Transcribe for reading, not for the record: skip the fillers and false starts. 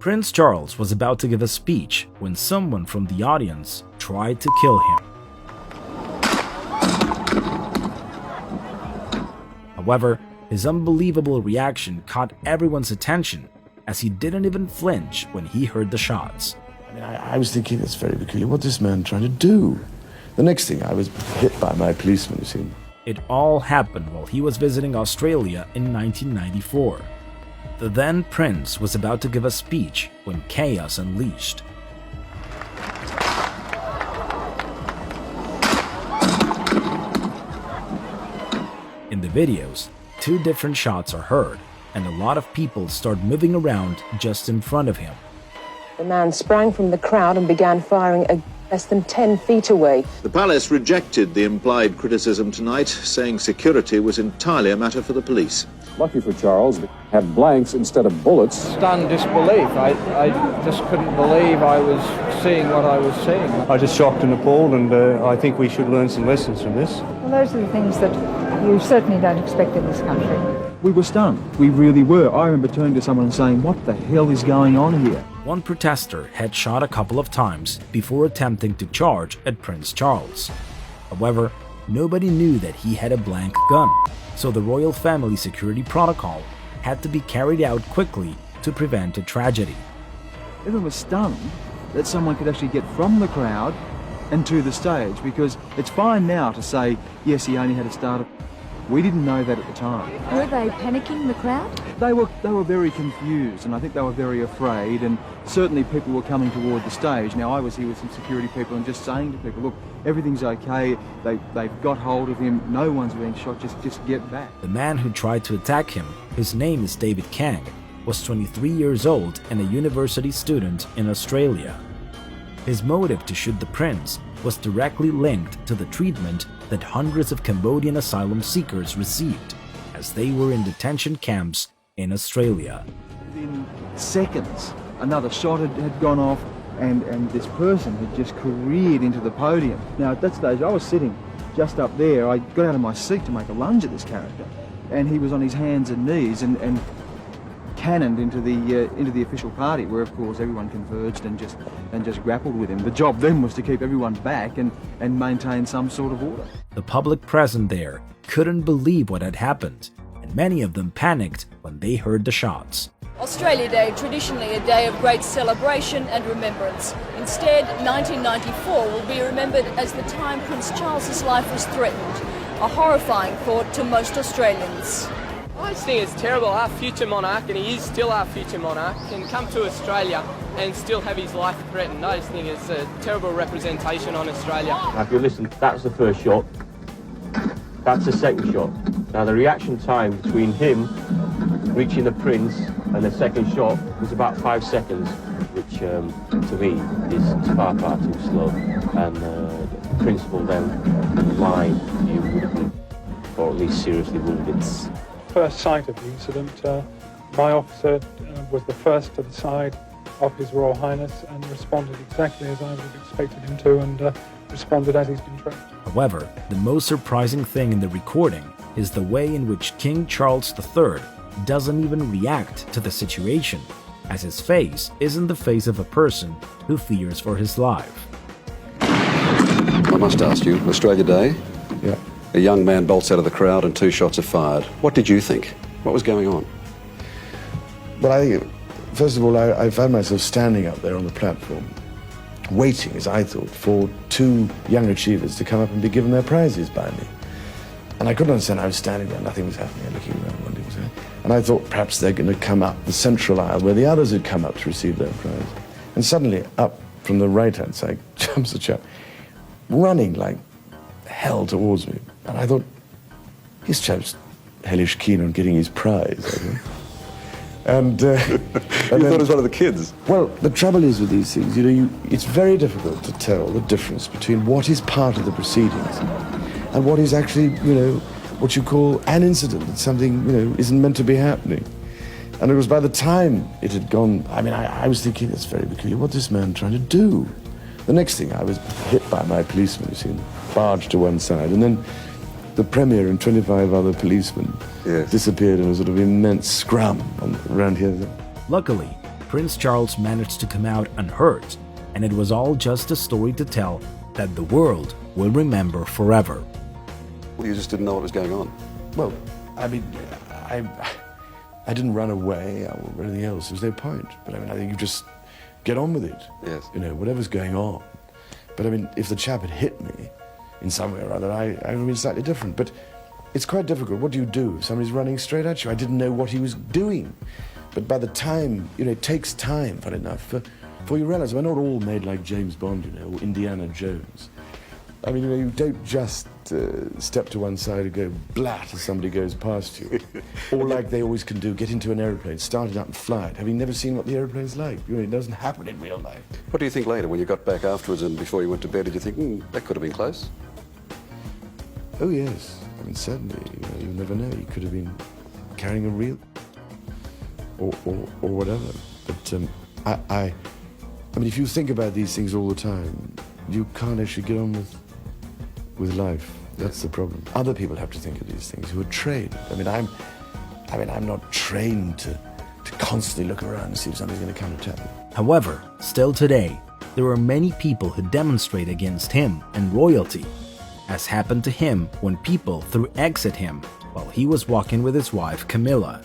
Prince Charles was about to give a speech when someone from the audience tried to kill him. However, his unbelievable reaction caught everyone's attention as he didn't even flinch when he heard the shots. I was thinking, that's very peculiar. What's this man trying to do? The next thing, I was hit by my policeman, you see. It all happened while he was visiting Australia in 1994. The then prince was about to give a speech when chaos unleashed. In the videos, two different shots are heard, and a lot of people start moving around just in front of him. The man sprang from the crowd and began firing less than 10 feet away. The palace rejected the implied criticism tonight, saying security was entirely a matter for the police. Lucky for Charles, had blanks instead of bullets. Stunned disbelief. I just couldn't believe I was seeing what I was seeing. I was just shocked and appalled, and I think we should learn some lessons from this. Well, those are the things that you certainly don't expect in this country. We were stunned. We really were. I remember turning to someone and saying, what the hell is going on here? One protester had shot a couple of times before attempting to charge at Prince Charles. However, nobody knew that he had a blank gun, so the royal family security protocol had to be carried out quickly to prevent a tragedy. Everyone was stunned that someone could actually get from the crowd and to the stage, because it's fine now to say, yes, he only had a starter. We didn't know that at the time. Were they panicking, the crowd? They were very confused, and I think they were very afraid, and certainly people were coming toward the stage. Now, I was here with some security people and just saying to people, look, everything's okay, they've got hold of him, no one's being shot, just get back. The man who tried to attack him, whose name is David Kang, was 23 years old and a university student in Australia. His motive to shoot the prince was directly linked to the treatment that hundreds of Cambodian asylum seekers received as they were in detention camps in Australia. Within seconds, another shot had gone off, and this person had just careered into the podium. Now, at that stage, I was sitting just up there. I got out of my seat to make a lunge at this character, and he was on his hands and knees and cannoned into the official party, where of course everyone converged and just grappled with him. The job then was to keep everyone back and maintain some sort of order. The public present there couldn't believe what had happened, and many of them panicked when they heard the shots. Australia Day, traditionally a day of great celebration and remembrance. Instead, 1994 will be remembered as the time Prince Charles's life was threatened, a horrifying thought to most Australians. I just think it's terrible. Our future monarch, and he is still our future monarch, can come to Australia and still have his life threatened. I just think it's a terrible representation on Australia. Now, if you listen, that's the first shot. That's the second shot. Now, the reaction time between him reaching the prince and the second shot was about 5 seconds, which to me is far, far too slow. And the prince will then lie, you would have been, or at least seriously wounded. First sight of the incident, my officer was the first to the side of His Royal Highness and responded exactly as I would have expected him to, and responded as he's been trained. However, the most surprising thing in the recording is the way in which King Charles III doesn't even react to the situation, as his face isn't the face of a person who fears for his life. I must ask you, Australia Day? Yeah. A young man bolts out of the crowd and 2 shots are fired. What did you think? What was going on? Well, first of all, I found myself standing up there on the platform, waiting, as I thought, for 2 young achievers to come up and be given their prizes by me. And I couldn't understand. I was standing there, nothing was happening, looking around, wondering what was happening. And I thought perhaps they're going to come up the central aisle where the others had come up to receive their prize. And suddenly, up from the right-hand side, jumps a chap, running like hell towards me. And I thought, this chap's hellish keen on getting his prize, I think. And, you thought it was one of the kids? Well, the trouble is with these things, it's very difficult to tell the difference between what is part of the proceedings and what is actually, what you call an incident, that something, isn't meant to be happening. And it was by the time it had gone, I was thinking, that's very peculiar, what's this man trying to do? The next thing, I was hit by my policeman, you see, barged to one side, and then the Premier and 25 other policemen disappeared in a sort of immense scrum around here. Luckily, Prince Charles managed to come out unhurt, and it was all just a story to tell that the world will remember forever. Well, you just didn't know what was going on. Well, I mean, I didn't run away or anything else. There was no point. But I mean, I think you just get on with it. Yes. You know, whatever's going on. But I mean, if the chap had hit me in some way or other, I would have been slightly different. But it's quite difficult. What do you do if somebody's running straight at you? I didn't know what he was doing. But by the time, you know, it takes time, funny enough, for you realize we're not all made like James Bond, you know, or Indiana Jones. I mean, you know, you don't just step to one side and go blat as somebody goes past you. Or like they always can do, get into an aeroplane, start it up and fly it. Have you never seen what the aeroplane's like? You know, it doesn't happen in real life. What do you think later, when you got back afterwards and before you went to bed, did you think, that could have been close? Oh, yes. I mean, certainly, you know, you'll never know. He could have been carrying a real... or whatever. But I mean, if you think about these things all the time, you can't actually get on with life. That's the problem. Other people have to think of these things who are trained. I mean, I'm not trained to constantly look around and see if somebody's going to come and attack me. However, still today, there are many people who demonstrate against him and royalty, as happened to him when people threw eggs at him while he was walking with his wife Camilla.